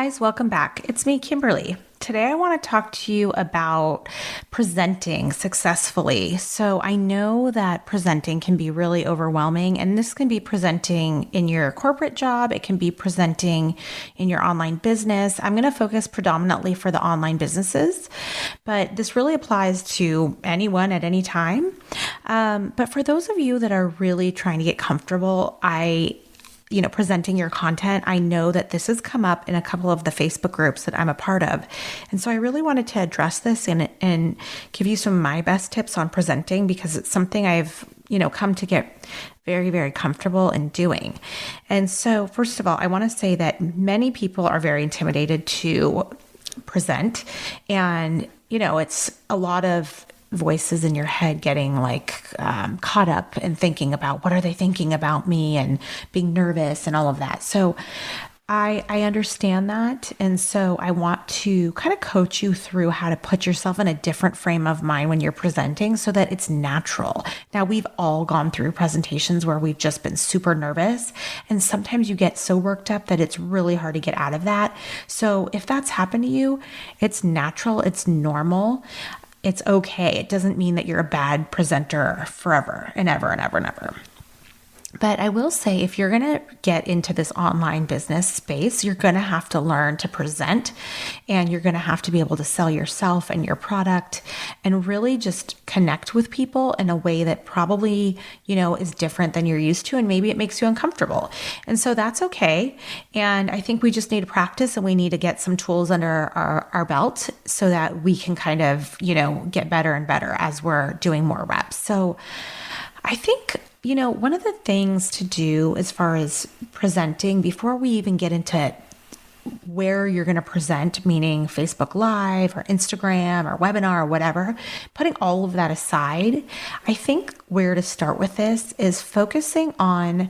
guys, welcome back. It's me, Kimberly. Today I want to talk to you about presenting successfully. So I know that presenting can be really overwhelming, and this can be presenting in your corporate job. It can be presenting in your online business. I'm going to focus predominantly for the online businesses, but this really applies to anyone at any time. But for those of you that are really trying to get comfortable, presenting your content, I know that this has come up in a couple of the Facebook groups that I'm a part of. And so I really wanted to address this and give you some of my best tips on presenting, because it's something I've, come to get very, very comfortable in doing. And so first of all, I want to say that many people are very intimidated to present, and, it's a lot of voices in your head getting caught up and thinking about what are they thinking about me and being nervous and all of that. So I understand that. And so I want to kind of coach you through how to put yourself in a different frame of mind when you're presenting so that it's natural. Now, we've all gone through presentations where we've just been super nervous, and sometimes you get so worked up that it's really hard to get out of that. So if that's happened to you, it's natural, it's normal. It's okay. It doesn't mean that you're a bad presenter forever and ever and ever and ever. But I will say, if you're going to get into this online business space, you're going to have to learn to present, and you're going to have to be able to sell yourself and your product and really just connect with people in a way that probably, is different than you're used to. And maybe it makes you uncomfortable. And so that's okay. And I think we just need to practice, and we need to get some tools under our belt so that we can kind of, get better and better as we're doing more reps. So I think, one of the things to do as far as presenting, before we even get into where you're going to present, meaning Facebook Live or Instagram or webinar or whatever, putting all of that aside, I think where to start with this is focusing on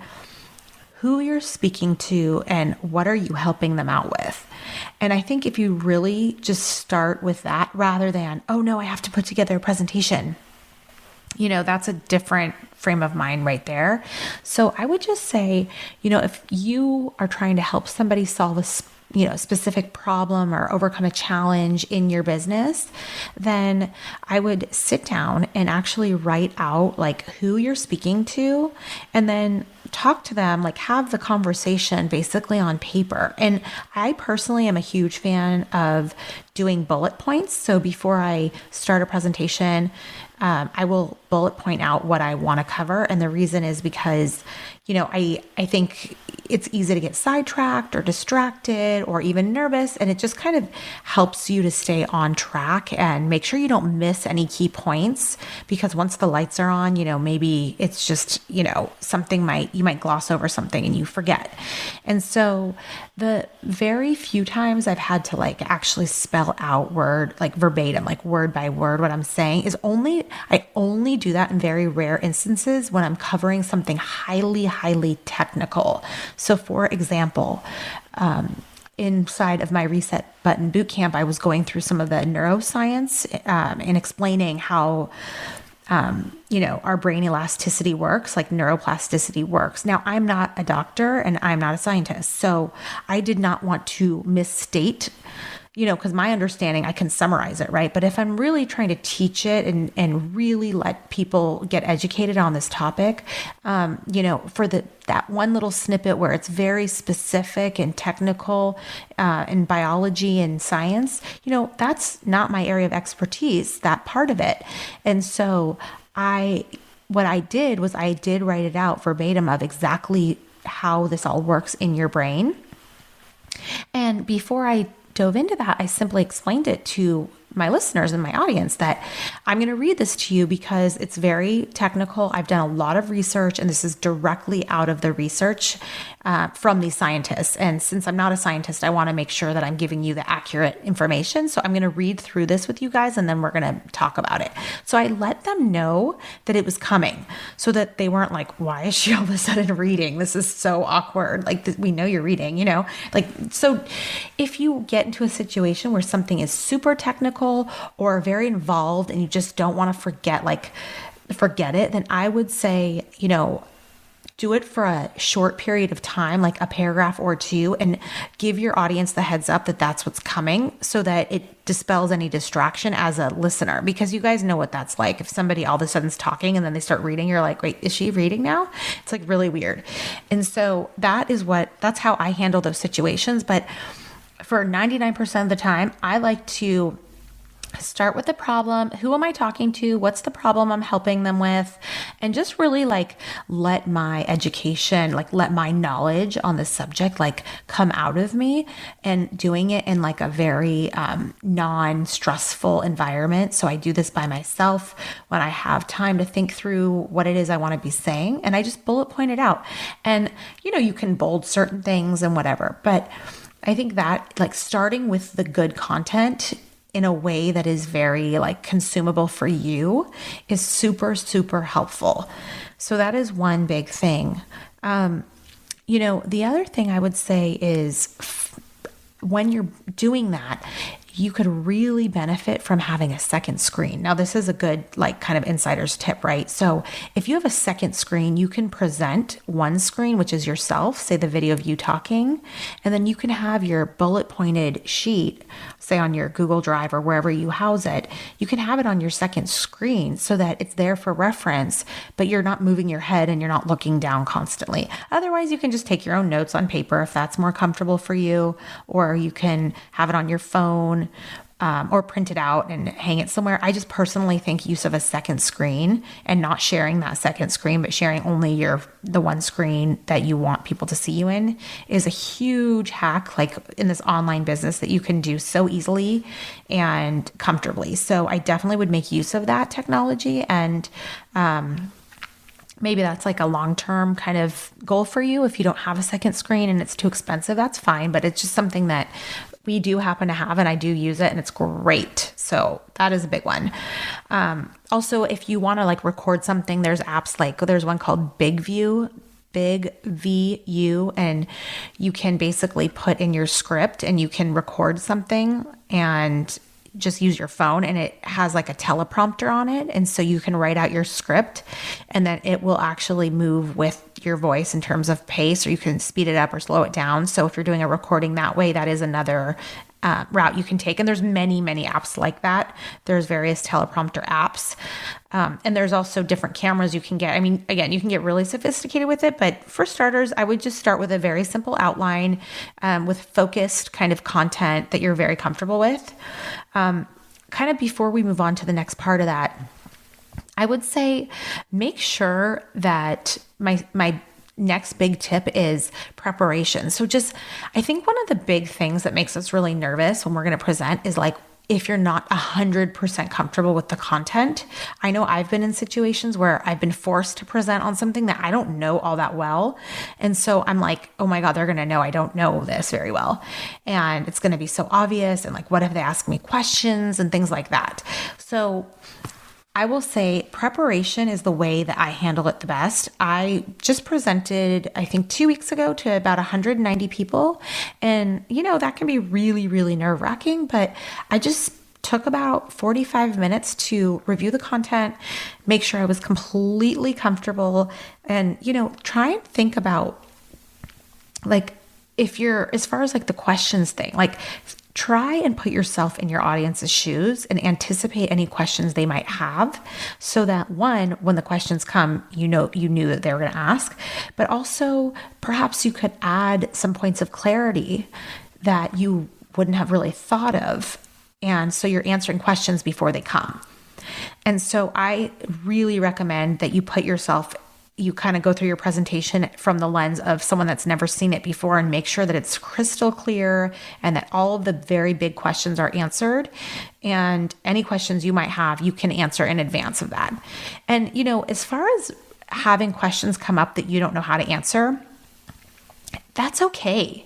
who you're speaking to and what are you helping them out with. And I think if you really just start with that rather than, oh no, I have to put together a presentation, that's a different frame of mind right there. So I would just say, if you are trying to help somebody solve a specific problem or overcome a challenge in your business, then I would sit down and actually write out who you're speaking to, and then talk to them, have the conversation basically on paper. And I personally am a huge fan of doing bullet points. So before I start a presentation, I will bullet point out what I want to cover. And the reason is because, I think it's easy to get sidetracked or distracted or even nervous. And it just kind of helps you to stay on track and make sure you don't miss any key points, because once the lights are on, maybe it's just, you might gloss over something and you forget. And so the very few times I've had to actually spell out verbatim, word by word, what I'm saying I only do that in very rare instances when I'm covering something highly, highly technical. So for example, inside of my Reset Button Bootcamp, I was going through some of the neuroscience and explaining how our brain elasticity works, neuroplasticity works. Now, I'm not a doctor and I'm not a scientist, so I did not want to misstate, because my understanding, I can summarize it, right? But if I'm really trying to teach it and really let people get educated on this topic, for that one little snippet where it's very specific and technical in biology and science, that's not my area of expertise, that part of it. And so what I did was I did write it out verbatim of exactly how this all works in your brain. And before I dove into that, I simply explained it to my listeners and my audience that I'm going to read this to you because it's very technical. I've done a lot of research, and this is directly out of the research from these scientists. And since I'm not a scientist, I want to make sure that I'm giving you the accurate information. So I'm going to read through this with you guys, and then we're going to talk about it. So I let them know that it was coming so that they weren't like, why is she all of a sudden reading? This is so awkward. We know you're reading, so if you get into a situation where something is super technical or very involved and you just don't want to forget it, then I would say, do it for a short period of time, like a paragraph or two, and give your audience the heads up that that's what's coming so that it dispels any distraction as a listener. Because you guys know what that's like. If somebody all of a sudden's talking and then they start reading, you're like, wait, is she reading now? It's like really weird. And so that's how I handle those situations. But for 99% of the time, I like to start with the problem. Who am I talking to? What's the problem I'm helping them with? And just really like let my education, like let my knowledge on the subject like come out of me, and doing it in like a very non-stressful environment. So I do this by myself when I have time to think through what it is I want to be saying. And I just bullet point it out. And you can bold certain things and whatever. But I think that like starting with the good content in a way that is very like consumable for you is super, super helpful. So that is one big thing. The other thing I would say is when you're doing that, you could really benefit from having a second screen. Now, this is a good, like, kind of insider's tip, right? So if you have a second screen, you can present one screen, which is yourself, say the video of you talking, and then you can have your bullet pointed sheet, say on your Google Drive or wherever you house it. You can have it on your second screen so that it's there for reference, but you're not moving your head and you're not looking down constantly. Otherwise, you can just take your own notes on paper if that's more comfortable for you, or you can have it on your phone. Or print it out and hang it somewhere. I just personally think use of a second screen and not sharing that second screen, but sharing only the one screen that you want people to see you in is a huge hack, like in this online business, that you can do so easily and comfortably. So I definitely would make use of that technology. And maybe that's like a long-term kind of goal for you. If you don't have a second screen and it's too expensive, that's fine. But it's just something that we do happen to have, and I do use it, and it's great. So that is a big one. Also, if you want to like record something, there's apps there's one called BigVu, Big VU, and you can basically put in your script and you can record something and just use your phone, and it has like a teleprompter on it. And so you can write out your script and then it will actually move with your voice in terms of pace, or you can speed it up or slow it down. So if you're doing a recording that way, that is another route you can take. And there's many, many apps like that. There's various teleprompter apps. And there's also different cameras you can get. I mean, again, you can get really sophisticated with it, but for starters, I would just start with a very simple outline with focused kind of content that you're very comfortable with. Kind of before we move on to the next part of that, I would say make sure that my next big tip is preparation. So I think one of the big things that makes us really nervous when we're going to present is like, if you're not 100% comfortable with the content. I know I've been in situations where I've been forced to present on something that I don't know all that well. And so I'm like, oh my God, they're going to know I don't know this very well. And it's going to be so obvious. And like, what if they ask me questions and things like that? So I will say preparation is the way that I handle it the best. I just presented, I think 2 weeks ago, to about 190 people. And, that can be really, really nerve-wracking, but I just took about 45 minutes to review the content, make sure I was completely comfortable, and, try and think about like, as far as like the questions thing, like try and put yourself in your audience's shoes and anticipate any questions they might have, so that one, when the questions come, you knew that they were going to ask, but also perhaps you could add some points of clarity that you wouldn't have really thought of. And so you're answering questions before they come. And so I really recommend that you kind of go through your presentation from the lens of someone that's never seen it before, and make sure that it's crystal clear and that all of the very big questions are answered. And any questions you might have, you can answer in advance of that. And, as far as having questions come up that you don't know how to answer, that's okay.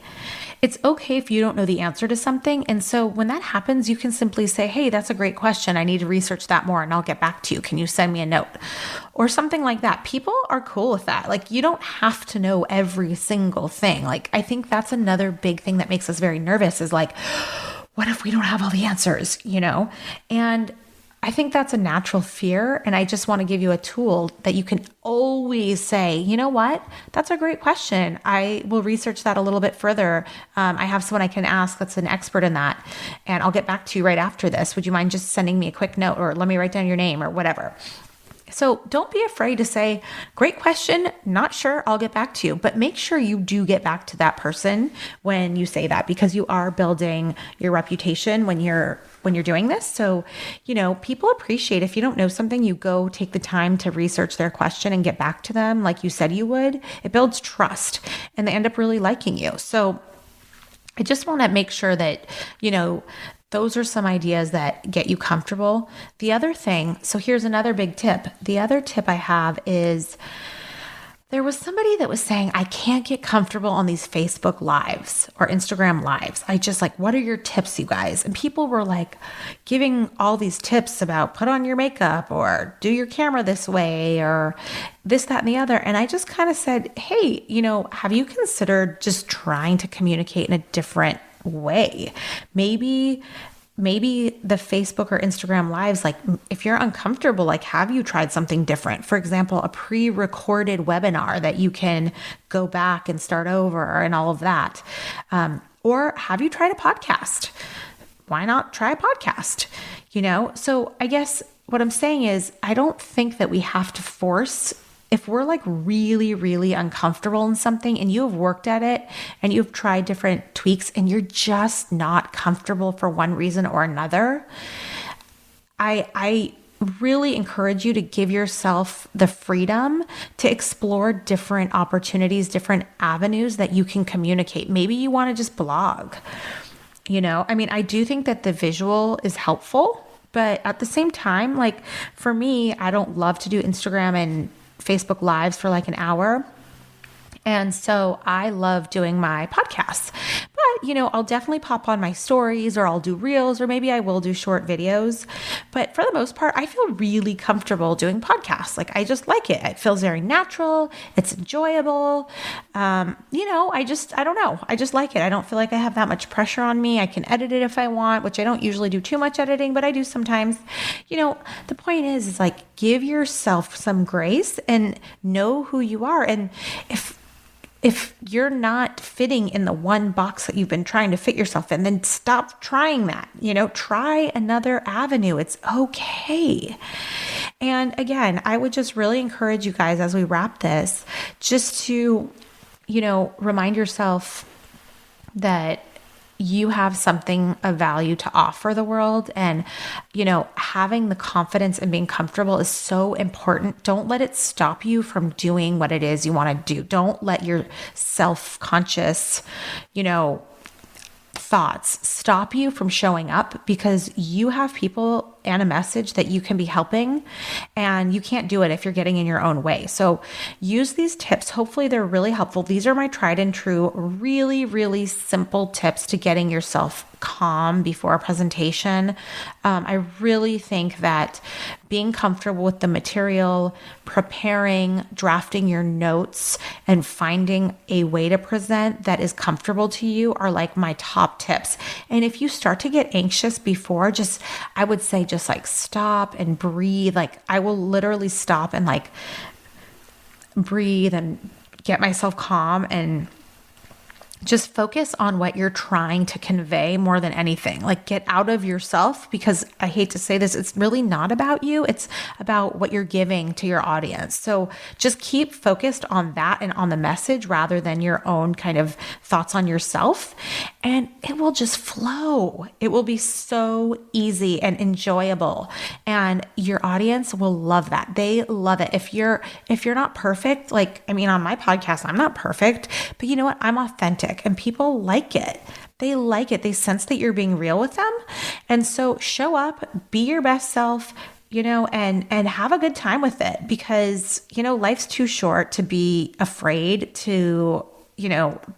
It's okay if you don't know the answer to something. And so when that happens, you can simply say, hey, that's a great question. I need to research that more and I'll get back to you. Can you send me a note? Or something like that. People are cool with that. Like, you don't have to know every single thing. Like, I think that's another big thing that makes us very nervous is like, what if we don't have all the answers, And I think that's a natural fear. And I just want to give you a tool that you can always say, you know what? That's a great question. I will research that a little bit further. I have someone I can ask that's an expert in that. And I'll get back to you right after this. Would you mind just sending me a quick note, or let me write down your name or whatever? So don't be afraid to say, great question, not sure, I'll get back to you. But make sure you do get back to that person when you say that, because you are building your reputation when you're doing this. So, people appreciate if you don't know something, you go take the time to research their question and get back to them like you said you would. It builds trust and they end up really liking you. So I just want to make sure that, those are some ideas that get you comfortable. The other thing, so here's another big tip. The other tip I have is, there was somebody that was saying, I can't get comfortable on these Facebook lives or Instagram lives. I just what are your tips, you guys? And people were giving all these tips about put on your makeup or do your camera this way or this, that, and the other. And I just kind of said, hey, have you considered just trying to communicate in a different way? Maybe the Facebook or Instagram lives, if you're uncomfortable, have you tried something different? For example, a pre-recorded webinar that you can go back and start over and all of that. Or have you tried a podcast? Why not try a podcast? So I guess what I'm saying is, I don't think that we have to force. If we're really, really uncomfortable in something and you have worked at it and you've tried different tweaks and you're just not comfortable for one reason or another, I really encourage you to give yourself the freedom to explore different opportunities, different avenues that you can communicate. Maybe you want to just blog. I do think that the visual is helpful, but at the same time, for me, I don't love to do Instagram and Facebook Lives for an hour. And so I love doing my podcasts, but I'll definitely pop on my stories, or I'll do reels, or maybe I will do short videos. But for the most part, I feel really comfortable doing podcasts. I just like it. It feels very natural. It's enjoyable. I don't know. I just like it. I don't feel like I have that much pressure on me. I can edit it if I want, which I don't usually do too much editing, but I do sometimes. The point is give yourself some grace and know who you are. And if you're not fitting in the one box that you've been trying to fit yourself in, then stop trying that. Try another avenue. It's okay. And again, I would just really encourage you guys, as we wrap this, just to, remind yourself that you have something of value to offer the world. And, having the confidence and being comfortable is so important. Don't let it stop you from doing what it is you want to do. Don't let your self-conscious, thoughts stop you from showing up, because you have people and a message that you can be helping, and you can't do it if you're getting in your own way. So use these tips. Hopefully they're really helpful. These are my tried and true, really, really simple tips to getting yourself calm before a presentation. I really think that being comfortable with the material, preparing, drafting your notes, and finding a way to present that is comfortable to you are my top tips. And if you start to get anxious before, I would say stop and breathe. I will literally stop and breathe and get myself calm and just focus on what you're trying to convey more than anything. Get out of yourself, because I hate to say this, it's really not about you. It's about what you're giving to your audience. So just keep focused on that and on the message rather than your own kind of thoughts on yourself. And it will just flow. It will be so easy and enjoyable. And your audience will love that. They love it. If you're not perfect, on my podcast, I'm not perfect, but you know what? I'm authentic. And people like it. They like it. They sense that you're being real with them. And so show up, be your best self, and have a good time with it, because, life's too short to be afraid to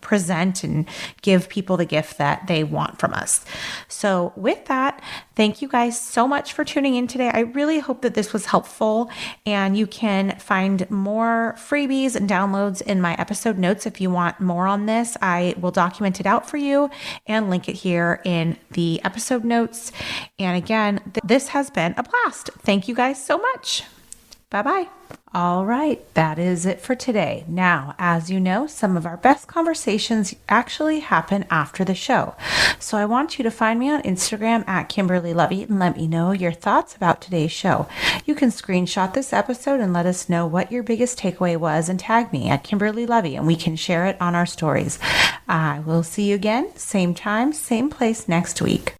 present and give people the gift that they want from us. So with that, thank you guys so much for tuning in today. I really hope that this was helpful, and you can find more freebies and downloads in my episode notes. If you want more on this, I will document it out for you and link it here in the episode notes. And again, this has been a blast. Thank you guys so much. Bye-bye. All right, that is it for today. Now, as you know, some of our best conversations actually happen after the show. So I want you to find me on Instagram at Kimberly Lovey and let me know your thoughts about today's show. You can screenshot this episode and let us know what your biggest takeaway was and tag me at Kimberly Lovey, and we can share it on our stories. I will see you again, same time, same place next week.